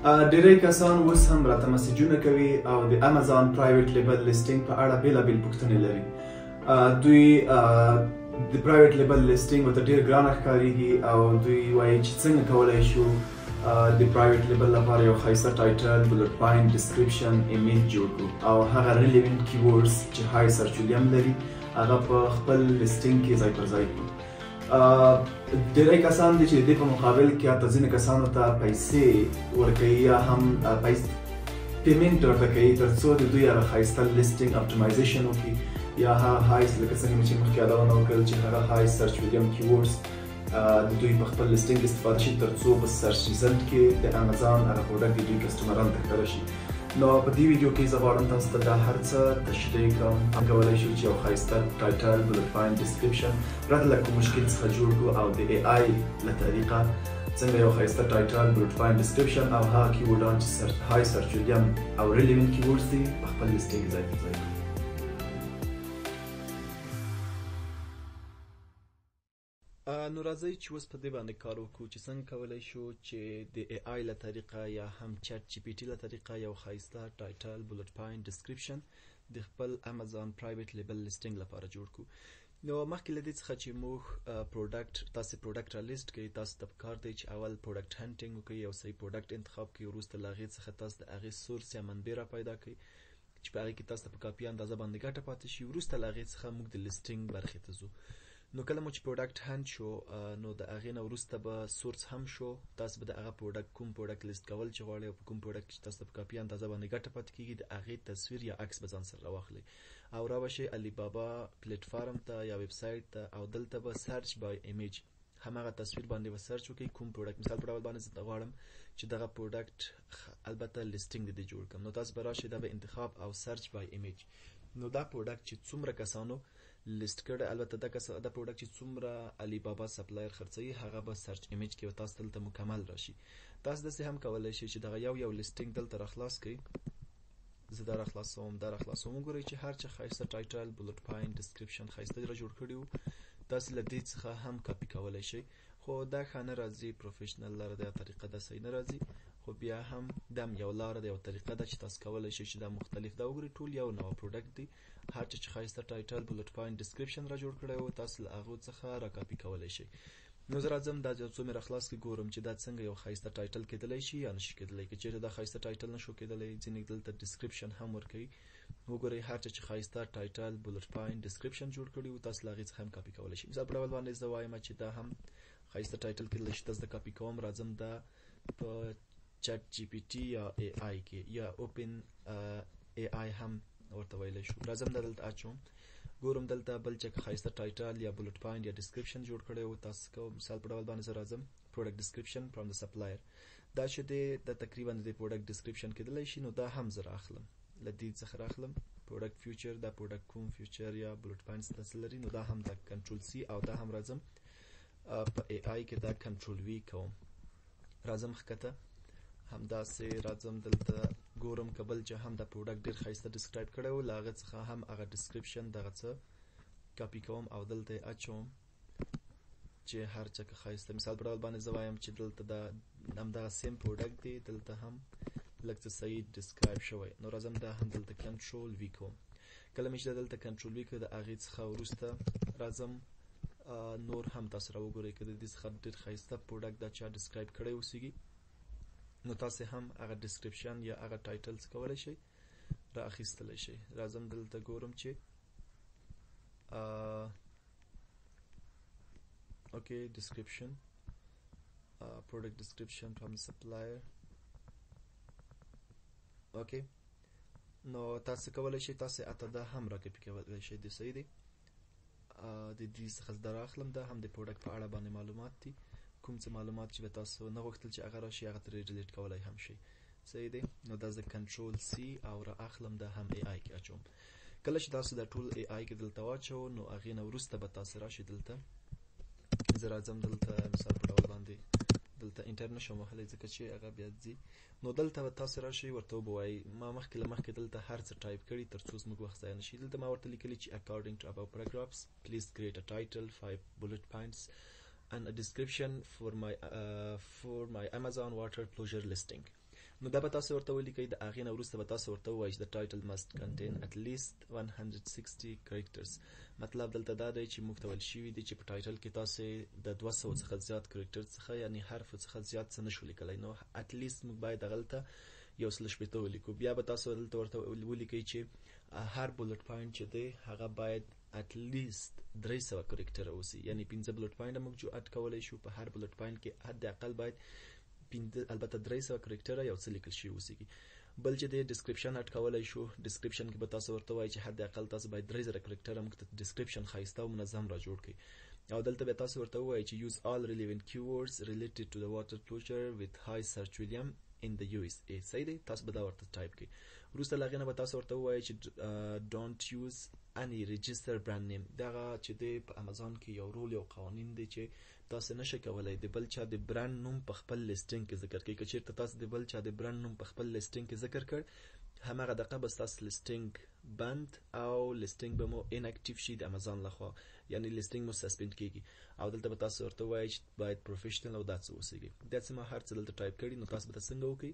ډیری کسان اوس هم راته مسیجونه کوي او د امازون پرایویټ لیبل لیسټینګ په اړه بیلابیل پوښتنې لري. دوی د پرایویټ لیبل لیسټینګ ورته ډیر ګرانه ښکاریږي او دوی وایي چې څنګه کولی شو د پرایویټ لیبل لپاره یو ښایسته ټایټل، بلټ پوینټ، ډسکریپشن، ایمیج جوړ کړو او هغه ریلیونټ کیورډز چې های سرچ ولیوم لري هغه په خپل لیسټینګ کې ځای پر ځای کړو. ډیری کسان دي چې د دې په مقابل کې حتی ځینې کسانو ته پیسې ورکوي یا هم پیمنټ ورته کوي تر څو د دوی هغه ښایسته لیسټینګ اپټیمایزیشن وکړي یا هغه های لکه څنګه مې چې مخکې یادونه وکړل چې هغه های سرچ ولیوم کیورډز د دوی په خپل لیسټینګ کې استفاده شي تر څو په سرچ ریزلټ کې د امازون هغه پروډکټ د دوی کسټمرانو ته ښکاره شي. نو په دې ویډیو کې زه غواړم تاسو ته دا هر څه تشریح کړم. کولی شو چې یو ښایسته ټایټل، بلټ پوینټ، ډسکریپشن پرته له کوم مشکل څخه جوړ کړو او د ای آی له طریقه څنګه یو ښایسته ټایټل، بلټ پوینټ، ډسکریپشن او هغه کیورډان چې های سرچ ولیوم او ریلیونټ کیورډز دي په خپل لیسټینګ ځای پر ځای کړو. نو راځئ چې اوس په دې باندې کار وکړو چې څنګه کولی شو چې د ای آی له طریقه یا هم چټ جی پی ټي له طریقه یو ښایسته ټایټل، بلټ پوینټ، ډسکریپشن د خپل امازون پرایویټ لیبل لیسټینګ لپاره جوړ کړو. نو مخکې له دې څخه چې موږ تاسې پروډکټ را لیست کړئ، تاسو ته پکار دی چې اول پروډکټ هنټینګ وکړئ، یو صحیح پروډکټ انتخاب کړئ، وروسته له هغې څخه تاسو د هغې سورس یا منبع را پیدا کړئ چې په هغې کې تاسو ته په کافي اندازه باندې ګټه پاتې شي. وروسته له هغې څخه موږ د لیسټینګ برخې ته ځو. نو کله مو چې پروډکټ هند شو نو د هغې نه وروسته به سورس هم شو، تاسو به د هغه پروډکټ کوم پروډکټ لیست کول چې غواړئ او په کوم پروډکټ چې تاسو ته په کافي اندازه باندې ګټه پاتې کېږي د هغې تصویر یا عکس به ځان سره راواخلئ او را به شئ الي بابا پلیټفارم ته یا ویب سایټ ته او دلته به سرچ بای ایمیج هماغه تصویر باندې به سرچ وکړئ کوم پروډکټ. مثال په ډول باندې زه غواړم چې دغه پروډکټ البته لیسټینګ د دې جوړ کړم، نو تاسو به راشئ دا به انتخاب او سرچ بای ایمیج. نو دا پروډکټ چې څومره کسانو لیست کړی، البته دا پروډکټ چې څومره الي بابا سپلایر خرڅوي هغه به سرچ ایمیج کې تاسو دلته مکمل راشي. تاسو داسې هم کولی شئ چې دغه یو لیسټینګ دلته راخلاص کړئ. زه دا راخلاصوم، وګورئ چې هر څه ښایسته ټایټل، بلټ پوینټ، ډسکریپشن ښایسته را جوړ کړي وو. تاسو له دې څخه هم کاپي کولی شئ، خو دا ښه نه راځي، پروفیشنل لاره ده، طریقه ده صحیح نه راځي، خو بیا هم دا یو لاره ده، یو طریقه ده چې تاسو کولی شئ چې دا مختلف ده. وګورئ ټول یو نوع پروډکټ دی، هر چې ښایسته ټایټل، بلټ پوینټ، ډسکریپشن را جوړ کړی وو تاسو له هغو څخه را کاپي کولی شئ. نو زه راځم دا یو څو مې راخلاص کړي، ګورم چې دا څنګه یو ښایسته ټایټل کېدلی شي یا نشي کېدلی. که چېرته دا ښایسته ټایټل نشو کېدلی، ځینې دلته ډسکریپشن هم ورکوي. وګورئ هر چې ښایسته ټایټل، بلټ پوینټ، ډسکریپشن جوړ کړي وو تاسو له هغې څخه هم کاپي کولی شئ. مثال په ډول باندې زه وایم چې دا هم ښایسته ټایټل کېدلی شي، تاسو د کاپي کوم. راځم دا په چټ جی پی ټي یا ای آی کې یا اوپن ای آی هم ورته ویلی شو. راځم دا دلته اچوم، ګورم دلته بل چې ښایسته ټایټل یا بلټ پوینټ یا ډسکریپشن جوړ کړی وو تاسو کوم. مثال په ډول باندې زه راځم پروډکټ ډسکریپشن فرام د سپلایر، دا چې دی د تقریبا د پروډکټ ډسکریپشن کېدلی شي. نو دا هم زه راخلم، له دې څخه راخلم پروډکټ فیوچر، دا پروډکټ کوم فیوچر یا بلټ پوینټس داسې لري، نو دا هم دا کنټرول سی او دا هم راځم په ای آی کې دا کنټرول وی کوم. راځم ښکته همداسې راځم دلته ګورم که بل چې هم دا پروډکټ ډېر ښایسته ډسکرایب کړی وو، له هغه څخه هم هغه ډسکریپشن دغه څه کاپي کوم او دلته یې اچوم چې هر څه که ښایسته. مثال په ډول باندې زه وایم چې دلته دا همدغه سیم پروډکټ دی، دلته هم لږ څه صحیح ډسکرایب شوی. نو راځم دا هم دلته کنټرول وی کوم. کله مې چې دلته کنټرول وی کړ د هغې څخه وروسته راځم نور هم تاسو را وګورئ که د دې څخه ډېر ښایسته پروډکټ دا چا ډسکرایب کړی اوسیږي، نو تاسې هم هغه ډسکریپشن یا هغه ټایټل څه کولی شئ را اخیستلی شئ. راځم دلته ګورم چې اوکې ډسکریپشن پروډکټ ډسکریپشن فرام سپلایر. اوکې نو تاسو کولی شئ تاسې اته دا هم را کاپي کولی شئ. د صحیح دی د دې څخه زه در اخلم، دا هم د پروډکټ په اړه باندې معلومات دي، کوم څه معلومات چې به تاسو نه غوښتل چې هغه راشي هغه ترې ډیلیټ کولی هم شئ. صحیح دی، نو دا زه کنټرول سی او را اخلم دا هم ای آی کې اچوم. کله چې تاسو دا ټول ای آی کې دلته واچو نو هغې نه وروسته به تاسو راشئ دلته. زه راځم دلته مثال په ډول باندې دلته انټر نشم وهلی ځکه چې هغه بیا ځي. نو دلته به تاسو راشئ ورته وبه وایئ ما مخکې له مخکې دلته هر څه ټایپ کړي تر څو زموږ وخت ضایع نشي. دلته ما ورته لیکلي چې according to above paragraphs please create a title, 5 bullet points and a description for my Amazon water closure listing. نو دا به تاسو ورته ولیکئ. د هغې نه وروسته به تاسو ورته ووایئ چې د ټایټل must contain at least 160 characters. مطلب دلته دا دی چې موږ ته ویل شوي دي چې په ټایټل کې تاسې د 200 څخه زیات کرکټر څخه یعنی حرف څخه زیات څه نشو لیکلی. نو at least موږ باید دغلته 160 ولیکو. بیا به تاسو دلته ورته ولیکئ چې هر بولټ پوینټ چې دی هغه باید at least 300 کرکټر اوسي، یعنی 15 بولټ پوینټ موږ جو اډ کولای شو. په هر بولټ پوینټ کې حد اقل باید البته 300 کرکټر یو څه لیکل شي اوسيږي. بل چې د ډسکرپشن اډ کولای شو، ډسکرپشن کې به تاسو ورته وایي چې حد اقل تاسو باید 3000 کرکټر موږ ته ډسکرپشن خایسته او منظم را جوړ کړئ. او دلته به تاسو ورته وایي چې use all relevant keywords related to the water closure with high search volume in the USA. صحیح دی، تاسو به دا ورته ټایپ کړئ. وروسته له هغې نه به تاسو ورته ووایي چې don't use any registered brand name. دغه چې دی په امازون کې یو رول یو قوانین دی چې تاسو نشئ کولای د بل چا د برانډ نوم په خپل لیسټینګ کې ذکر کړئ. که چېرته تاسو د بل چا د برانډ نوم په خپل لیسټینګ کې ذکر کړ، همغه دقیقه به ستاسو لیسټینګ بند او لیسټینګ به مو اناکټیو شي د امازون لخوا، یعنی لیسټینګ مو سسپند کیږي. او دلته به تاسو ورته وایي چې باید پروفیشنل او داسې اوسیږي. داسې ما هر څه دلته ټایپ کړي، نو تاسو به څنګه وکړئ؟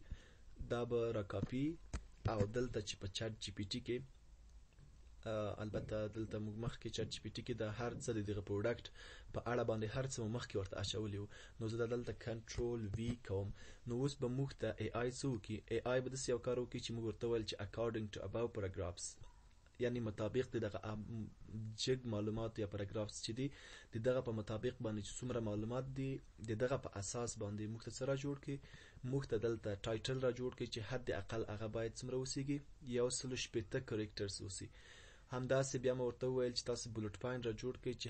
دا به را کاپي او دلته چې په چات جی پی ټي کې البته دلته موږ مخکې چات جی پی ټي کې د هر څه د دغه پروډکټ په اړه باندې هر څه مخکې ورته اچولی وو. نو زه دلته کنټرول وی کوم. نو اوس به موږ ته ای آی څه وکړي؟ ای آی به داسې یو کار وکړي چې موږ ورته ویل چې according to above paragraphs، یعنی مطابق د دغه جګ معلومات یا پاراګرافز چې دي د دغه په مطابق باندې چې څومره معلومات دي د دغه په اساس باندې موږ ته څه را جوړ کړي؟ موږ ته دلته ټایټل را جوړ کړي چې حد اقل هغه باید څومره اوسیږي؟ 160 کرکټرز اوسي. همداسې بیا مو ورته وویل چې تاسو بولټ پوینټ را جوړ کړئ چې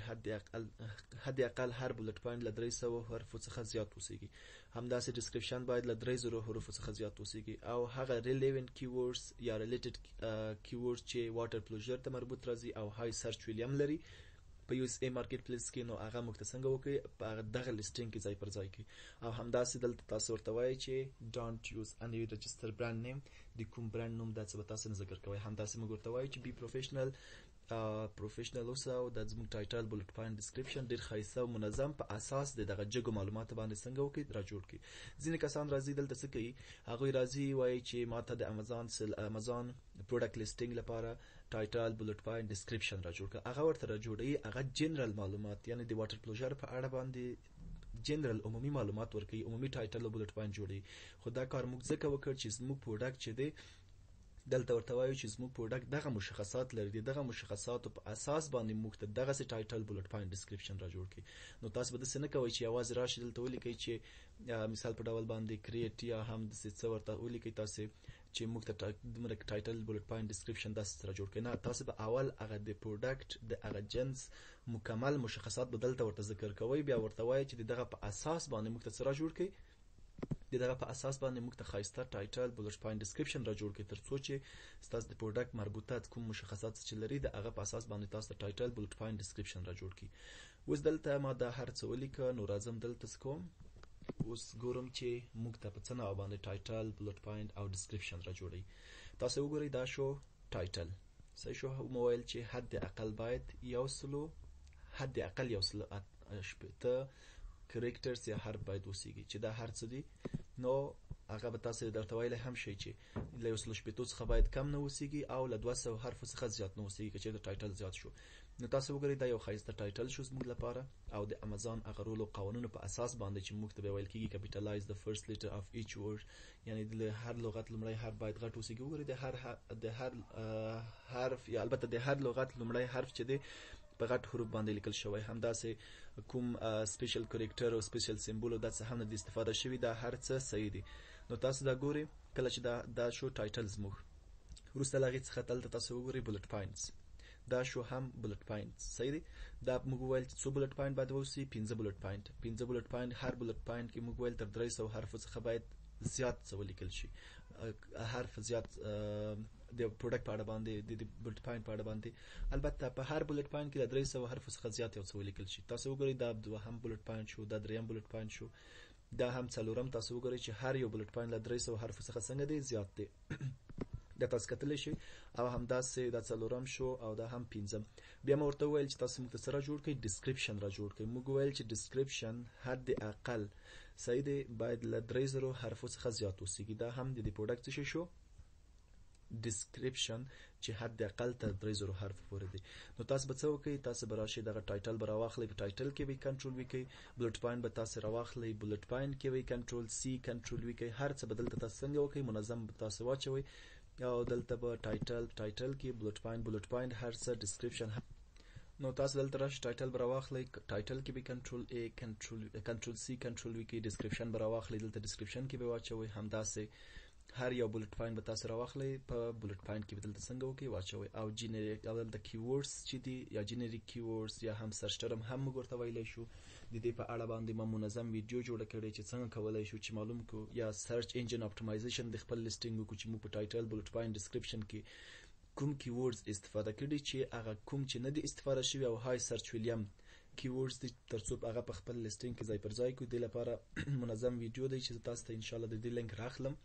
حد اقل هر بولټ پوینټ له 300 حرفو څخه زیات اوسیږي. همداسې ډسکرپشن باید له 3000 حروفو څخه زیات اوسیږي. او هغه ریلیونت کیورډز یا ریلیټډ کیورډز چې واټر کلوزر ته مربوط راځي او های سرچ ویلیام لري په یو اس ای مارکیټ پلیس کې، نو هغه موږ ته څنګه وکړي؟ په دغه لیسټینګ کې ځای پر ځای کړي. او همداسې دلته تاسو ورته وایي چې ډونټ یوز any registered brand name، د کوم برانډ نوم دا څه به تاسو نه ذکر کوئ. همداسې موږ ورته وایي چې بی پروفیشنل اوسه او د زموږ ټایټل بولټ پوینټ ډسکرپشن ډیر ښایسته او منظم په اساس د دغه جګو معلوماتو باندې څنګه وکړي؟ را جوړ کړي. ځینې کسان راځي دلته څه کوي؟ هغوی راځي وایي چې ماته د امازون پروډکټ لیسټینګ لپاره ټایټل بولټ پوینټ ډسکرپشن را جوړ کړه. هغه ورته را جوړوي، هغه جنرال معلومات یعنی د واټر کلوزر په اړه باندې جنرال عمومي معلومات ورکوي، عمومي ټایټل او بولټ پوینټ جوړوي. خو دا کار موږ ځکه وکړ چې زموږ پروډکټ چې دی دلته ورته وایو چې زموږ پروډکټ دغه مشخصات لري، دغه مشخصاتو په اساس باندې موږ ته دغسې ټایټل بولټ پوینټ ډسکرپشن را جوړ کړي. نو تاسو به داسې نه کوئ چې یوازې راشئ دلته ولیکئ چې مثال په ډول باندې کریټ یا هم داسې څه ورته ولیکئ تاسې چې موږ ته دومره ټایټل بولټ پوینټ ډسکرپشن داسې را جوړ کړي. نه، تاسو به اول هغه د پروډکټ د هغه جنس مکمل مشخصات به دلته ورته ذکر کوئ، بیا ورته وایئ چې دغه په اساس باندې موږ ته څه را جوړ کړي؟ د دغه په اساس باندې موږ ته ښایسته ټایټل بولټ پوینټ ډسکرپشن را جوړ کړي، تر څو چې ستاسو د پروډکټ مربوطه کوم مشخصات چې لري د هغه په اساس باندې تاسو ته ټایټل بولټ پوینټ ډسکرپشن را جوړ کړي. اوس دلته ما دا هر څه ولیکه، نو راځم دلته څه کوم؟ اوس ګورم چې موږ ته په څه نوع باندې ټایټل بولټ پوینټ او ډسکرپشن را جوړوي. تاسو وګورئ دا شو ټایټل، صحیح شو. مو ویل چې حد اقل باید 160 کرکټرز یا حرف باید اوسیږي، چې دا هر څه دي. نو هغه به تاسو درته ویلی هم شي چې له 160 څخه باید کم نه اوسیږي او له 200 حرفو څخه زیات نه اوسیږي که چېرته ټایټل زیات شو. نو تاسو وګورئ دا یو ښایسته ټایټل شو زموږ لپاره، او د امازون هغه رول او قوانینو په اساس باندې چې موږ ته به ویل کېږي کپیټالایز د فرست لیټر اف ایچ ورډ، یعنی د هر لغت لومړی حرف باید غټ اوسیږي. وګورئ د هر حرف یا البته د هر لغت لومړی حرف چې دی په غټ حروف باندې لیکل شوی. همداسې کوم سپیشل کرکټر او سپیشل سمبول او داسې هم نه د استفاده شوي، دا هر څه صحیح دي. نو تاسو دا ګورئ کله چې دا شو ټایټل زموږ. وروسته له هغې څخه دلته تاسو وګورئ بولټ پوینټس، دا شو هم بولټ پوینټس، صحیح دی. دا موږ وویل چې څو بولټ پوینټ باید واوسي؟ 15 بولټ پوینټ. 15 بولټ پوینټ، هر بولټ پوینټ کې موږ ویل تر 300 حرفو څخه باید زیات څه ولیکل شي، حرف زیات د پروډکټ په اړه باندې د بولټ پوینټ په اړه باندې. البته په هر بولټ پوینټ کې د 300 حرفو څخه زیات یو څه ولیکل شي. تاسو وګورئ دا دوهم بولټ پوینټ شو، دا دریم بولټ پوینټ شو، دا هم څلورم. تاسو وګورئ چې هر یو بولټ پوینټ له 300 حرفو څخه څنګه دی؟ زیات دی. دا تاسو کتلی شئ او همداسې دا څلورم شو او دا هم پنځم. بیا مې ورته وویل چې تاسو موږ ته څه را جوړ کړئ، ډسکریپشن را جوړ کړئ. موږ وویل چې ډسکریپشن حد اقل صحیح دی باید له 3000 حرفو څخه زیات اوسیږي. دا هم د دې پروډکټ څه شو، ډسکریپشن چې حد اقل تر 3000 حرف پورې دی. نو تاسو به څه وکړئ، تاسو به راشئ دغه ټایټل به راواخلئ، په ټایټل کې به کنټرول وکړئ، بلټ پوینټ به تاسو راواخلئ، بلټ پوینټ کې به کنټرول سی کنټرول وکړئ، هر څه به دلته تاسو څنګه وکړئ منظم به تاسو واچوئ او دلته به ټایټل کې بلټ پوینټ هر څه ډسکریپشن. نو تاسو دلته راشئ ټایټل به راواخلئ، ټایټل کې به کنټرول ای کنټرول سی کنټرول وکړئ، ډسکریپشن به راواخلئ، دلته ډسکریپشن کې به واچوئ، همداسې هر یو بولټ پوینټ به تاسو راواخلئ، په بولټ پوینټ کې به دلته څنګه وکړئ واچوئ. او جنریک او دلته کیورډز چې دي یا جنریک کیورډز یا هم سرچ ټرم هم موږ ورته ویلی شو. د دې په اړه باندې ما منظم ویډیو جوړه کړې چې څنګه کولی شو چې معلوم کو یا سرچ انجن اپټیمایزیشن د خپل لیسټینګ وکړو چې موږ په ټایټل بولټ پوینټ ډسکریپشن کې کوم کیورډز استفاده کړي چې هغه کوم چې نه دي استفاده شوي او های سرچ ویلیم کیورډز دي ترڅو هغه په خپل لیسټینګ کې ځای پر ځای کړو. د لپاره منظم ویډیو دی چې تاسو ته ان شاء الله د دې لینک راخلم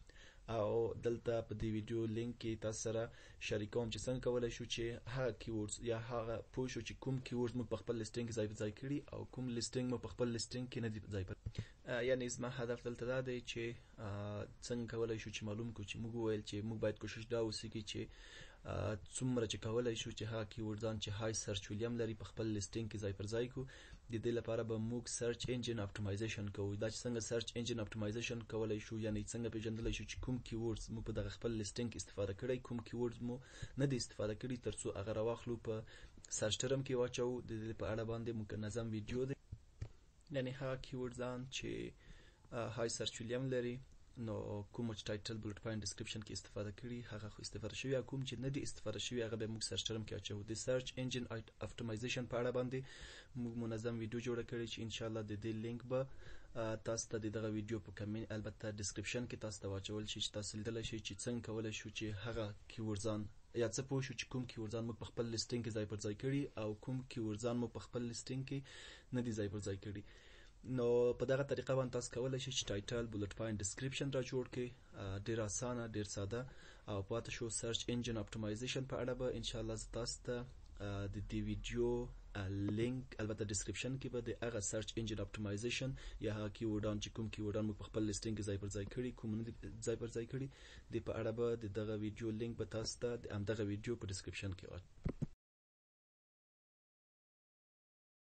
او دلته په دې ویډیو لینک کې تاسو سره شریکوم چې څنګه کولای شو چې هغه کیورډز یا هغه پوه شو چې کوم کیورډز مو په خپل لیسټینګ کې ځای پر ځای کړي او کوم لیسټینګ مو په خپل لیسټینګ کې نه دی ځای پر. یعنی زما هدف دلته دا دی چې څنګه کولای شو چې معلوم کو چې موږ ویل چې موږ باید کوشش دا وکړو چې څومره چې کولای شو چې هغه کیورډزان چې های سرچ ویلیم لري په خپل لیسټینګ کې ځای پر ځای کو. د دې لپاره به موږ سرچ انجن اپټیمایزیشن کوو. دا چې څنګه سرچ انجن اپټیمایزیشن کولای شو یعنی څنګه پیژندلای شو چې کوم کیورډز مو په دغه خپل لیسټینګ کې استفاده کړی، کوم کیورډز مو نه دي استفاده کړي، ترڅو هغه راواخلو په سرچ ټرم کې واچو. د دې په اړه باندې منظم ویډیو دی، یعنی هغه کیورډزان چې های سرچ ویلیم لري نو کوم چې ټایټل بولټ پوینټ ډسکریپشن کې استفاده کړي هغه خو استفاده شوی، کوم چې نه دي استفاده شوی هغه به موږ سرچ ټرم کې اچو. د سرچ انجن اپټیمایزیشن په اړه باندې موږ منظم ویډیو جوړه کړې چې ان شاء الله د دې لینک به تاسو ته دغه ویډیو په کمنټ البته ډسکریپشن کې تاسو ته واچول شي چې تاسو لیدلی شئ چې څنګه کولای شو چې هغه کیورډزان یا څه پوه شو چې کوم کیورډزان مو په خپل لیسټینګ کې ځای پر ځای کړي او کوم کیورډزان مو په خپل لیسټینګ کې نه دي ځای پر ځای کړي. نو په دغه طریقه باندې تاسو کولای شئ چې ټایټل بولټ پوینټ ډسکریپشن را جوړ کړئ. ډیر اسانه، ډیر ساده او پاتې شو سرچ انجن اپټیمایزیشن په اړه به ان شاء الله تاسو ته د دې ویډیو لینک البته ډسکریپشن کې به د هغه سرچ انجن اپټیمایزیشن یا هغه کیورډان چې کوم کیورډان مو په خپل لیسټینګ کې ځای پر ځای کړي کوم نه ځای پر ځای کړي د په اړه به دغه ویډیو لینک به تاسو ته د همدغه ویډیو په ډسکریپشن کې